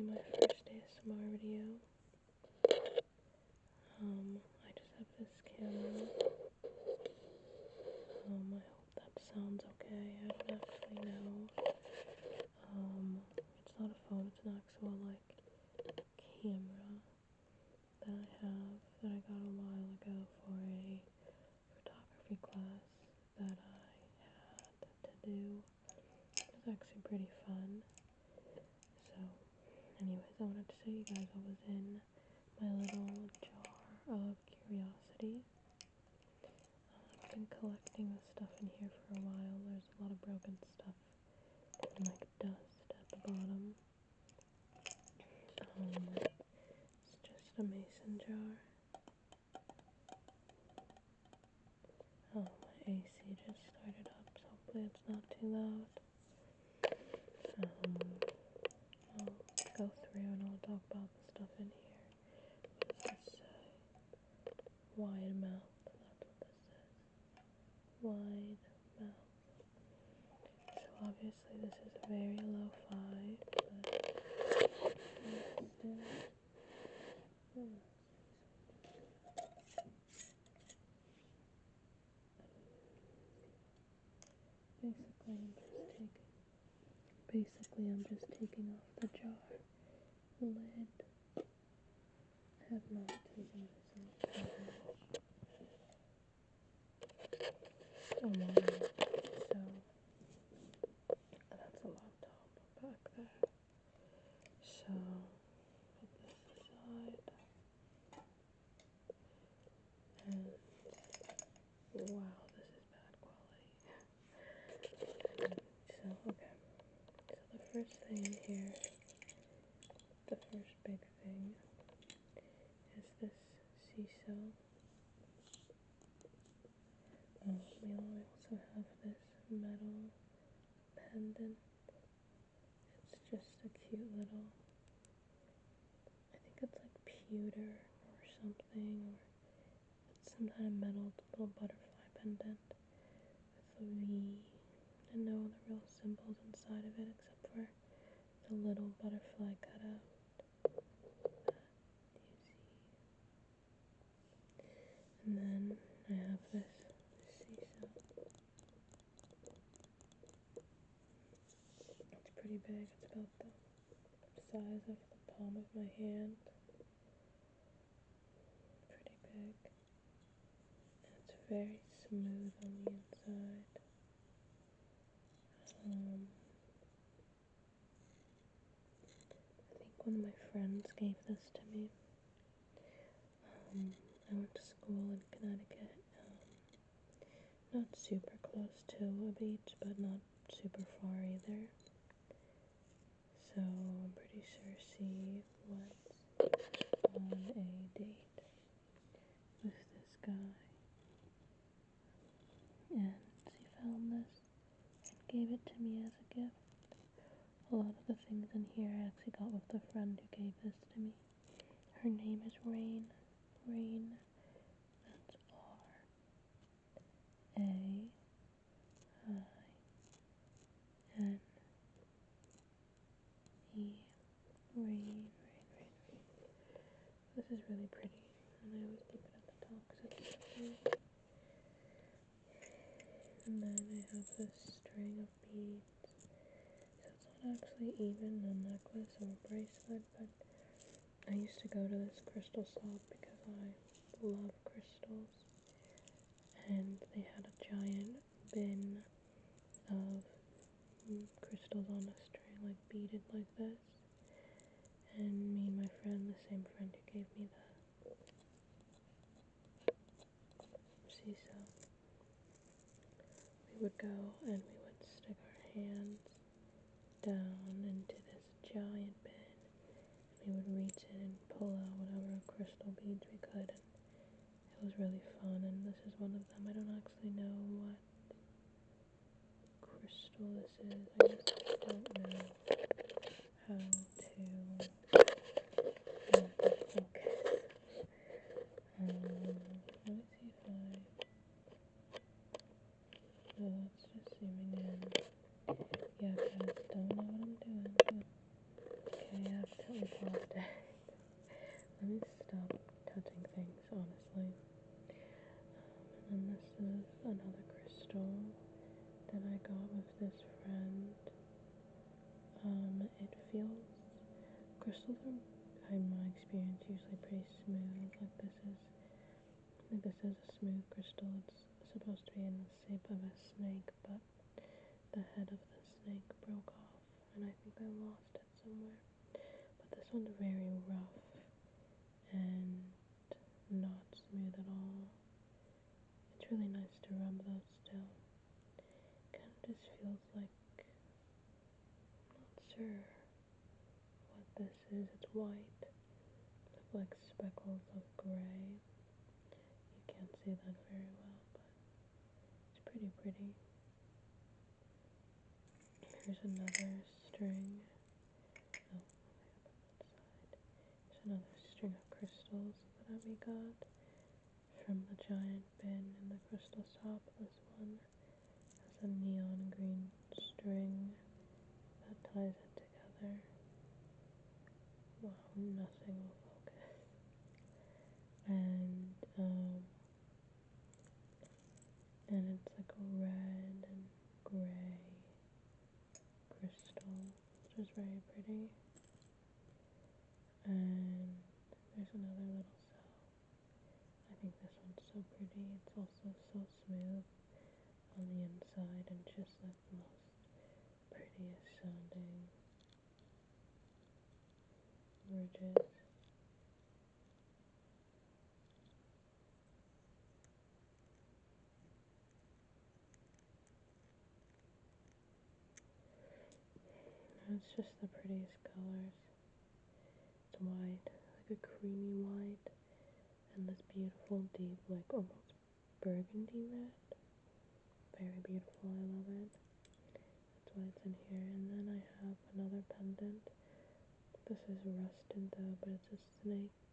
actually my first ASMR video. I just have this camera. I hope that sounds okay. I don't actually know. It's not a phone, it's an actual like camera that I have that I got a while ago for a photography class that I had to do. It was actually pretty fun. So, anyways, I wanted to show you guys what was in my little jar of curiosity. I've been collecting the stuff in here for a while. There's a lot of broken stuff and like dust at the bottom. It's just a mason jar. Oh, my AC just started up, so hopefully it's not too loud. I'll go through and I'll talk about the stuff in here. What does this say? Wide mouth, that's what this says. Wide mouth. So obviously this is very lo-fi, but still. Basically I'm just taking off the jar lid. I have not taken this off. Oh my god. So that's a laptop back there. So put this aside. And wow, this is bad quality. So okay. So the first thing in here, the first big thing, is this seesaw. We also have this metal pendant. It's just a cute little, I think it's like pewter or something, or it's some kind of metal little butterfly pendant with a V and no other real symbols inside of it except for the little butterfly cutout that you see. And then I have this seesaw. It's pretty big. It's about the size of the palm of my hand. Pretty big. And it's very smooth on the inside. I think one of my friends gave this to me. I went to school in Connecticut. Not super close to a beach, but not super far either. So I'm pretty sure she went on a date with this guy. And she found this and gave it to me as a gift. A lot of the things in here I actually got with the friend who gave this to me. Her name is Rain. Rain. That's R-A-I-N-E. Rain. This is really pretty, and I always keep it at the top because it's so pretty. And then I have this string of beads. So it's not actually even a necklace or a bracelet, but I used to go to this crystal shop because I love crystals. And they had a giant bin of crystals on a string, like beaded like this. And me and my friend, the same friend who gave me the seesaw, we would go and we would stick our hands down into this giant bin. We would reach in and pull out whatever crystal beads we could, and it was really fun. And this is one of them. I don't actually know what crystal this is. I just don't know how to focus. Let me see if no, it's just zooming in. Yeah, guys, don't know what I'm doing. Okay, I have to crystals are, in my experience, usually pretty smooth. Like this is a smooth crystal. It's supposed to be in the shape of a snake, but the head of the snake broke off, and I think I lost it somewhere. But this one's very rough and not smooth at all. It's really nice to rub though still. Kind of just feels like, I'm not sure what this is. It's white with like speckles of gray. You can't see that very well, but it's pretty pretty. Here's another string. Oh, there's another string of crystals that we got from the giant bin in the crystal shop. This one has a neon green string that ties it together. Wow, nothing will focus. And it's like a red and gray crystal, which is very pretty. And there's another little cell. I think this one's so pretty. It's also so smooth on the inside and just like the most prettiest sounding ridges. And it's just the prettiest colors. It's white, like a creamy white, and this beautiful deep, like almost burgundy red. Very beautiful, I love it. That's why it's in here. And then I have another pendant. This is rusted though, but it's a snake.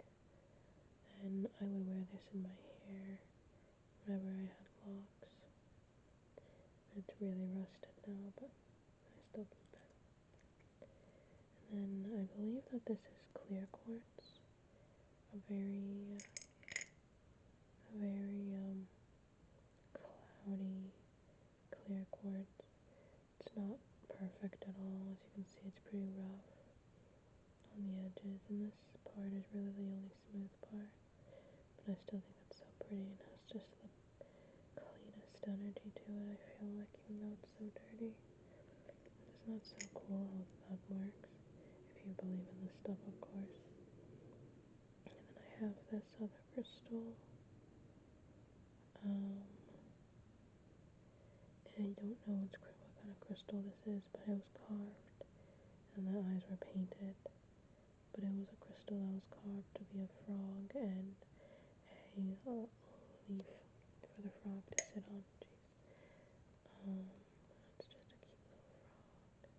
And I would wear this in my hair whenever I had locks. It's really rusted now, but I still keep it. And then I believe that this is clear quartz. A very cloudy clear quartz. It's not perfect at all. As you can see, it's pretty rough on the edges, and this part is really the only smooth part. But I still think it's so pretty and has just the cleanest energy to it, I feel like, even though it's so dirty. It's not so cool how that works, if you believe in this stuff, of course. And then I have this other crystal. I don't know what kind of crystal this is, but it was carved, and the eyes were painted. But it was a crystal that was carved to be a frog and a leaf for the frog to sit on. It's just a cute little frog. This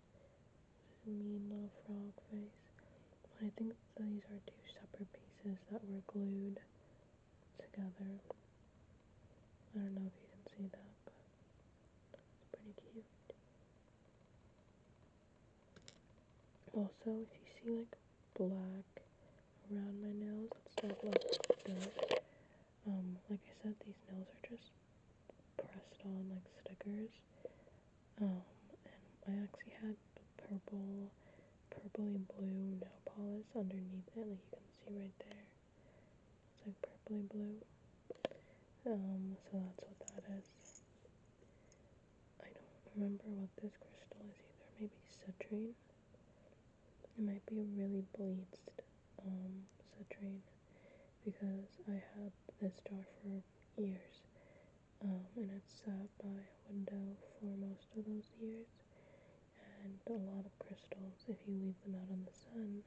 is a mean little frog face. But I think these are two separate pieces that were glued together. I don't know if you can see that, but it's pretty cute. Also, if you see like black around my nails, it's not like dirt. Like I said, these nails are just pressed on like stickers. And I actually had purpley blue nail polish underneath it, like you can see right there. It's like purpley blue. So that's what that is. I don't remember what this crystal is either. Maybe citrine. It might be a really bleached citrine, because I had this jar for years. And it sat by a window for most of those years. And a lot of crystals, if you leave them out in the sun,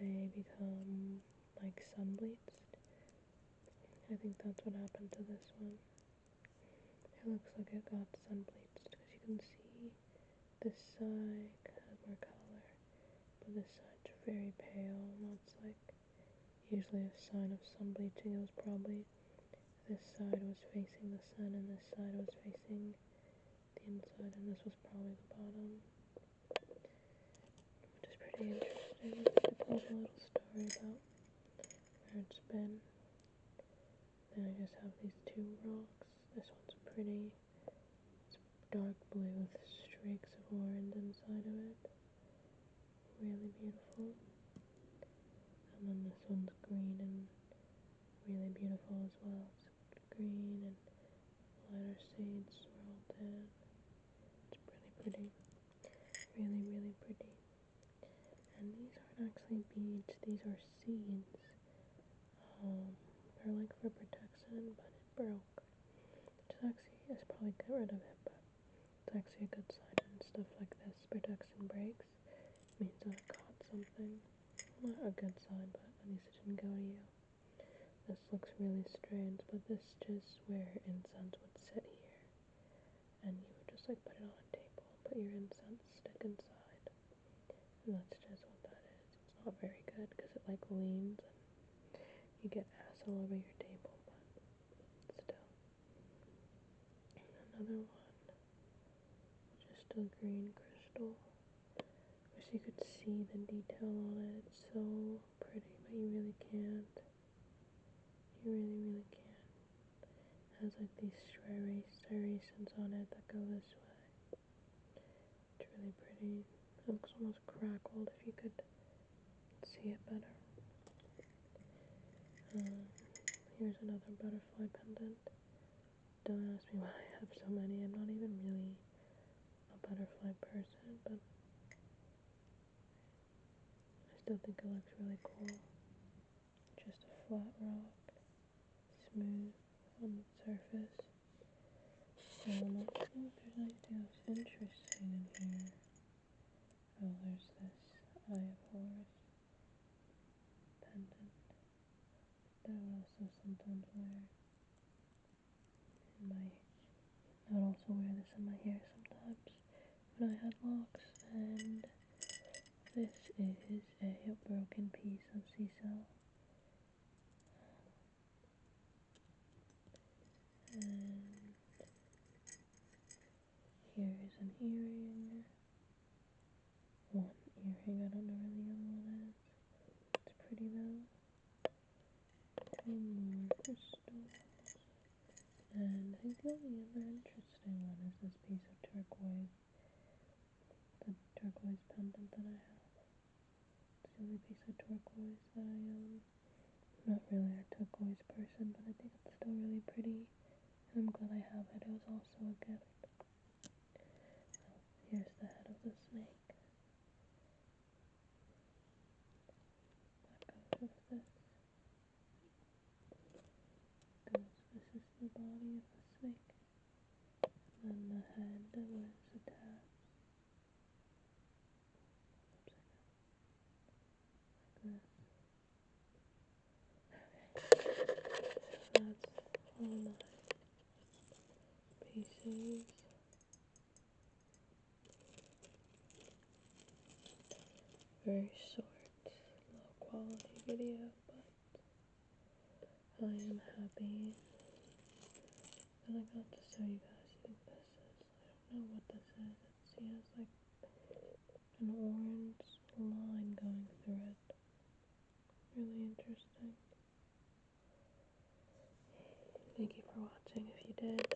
they become like sun bleached. I think that's what happened to this one. It looks like it got sun bleached, because you can see this side has more color, but this side's very pale. That's like usually a sign of sun bleaching. It was probably this side was facing the sun and this side was facing the inside, and this was probably the bottom, which is pretty interesting. It tells a little story about where it's been. Then I just have these two rocks. This one's pretty. It's dark blue with streaks of orange inside of it. Really beautiful. And then this one's green and really beautiful as well. It's green and lighter shades swirled in. It's really pretty. Really, really pretty. And these aren't actually beads, these are seeds. They're like for protection, but it broke. Which is actually, I should probably get rid of it, but it's actually a good sign when stuff like this, protection breaks. Means that I caught something. Not a good sign, but at least it didn't go to you. This looks really strange, but this is just where incense would sit here. And you would just like put it on a table, put your incense stick inside. And that's just what that is. It's not very good because it like leans and you get ass all over your table, but still. Another one, just a green crystal. Wish you could see the detail on it. It's so pretty, but you really can't. You really, really can't. It has like these striations on it that go this way. It's really pretty. It looks almost crackled if you could see it better. Here's another butterfly pendant. Don't ask me why I have so many. I'm not even really a butterfly person, but I still think it looks really cool. Just a flat rock, smooth on the surface. Let's see if there's anything else interesting in here. Oh, there's this Eye of Horus pendant that I would also sometimes wear in my. I would also wear this in my hair sometimes when I had locks. And this is a broken piece of seashell. And here is an earring. One earring, I don't know where the other one is. It's pretty though. Two more crystals. And I think the only other interesting one is this piece of turquoise. The turquoise pendant that I have. It's the only piece of turquoise that I own. I'm not really a turquoise person, but I think it's still really pretty. And I'm glad I have it. It was also a gift. Oh, here's the head of the snake. That goes with this. This is the body of the snake. And then the head was attached. Like this. That's all my pieces. Very short, low quality video, but I am happy that I got to show you guys who this is. I don't know what this is. It has like an orange line going through it. Really interesting. Thank you for watching if you did.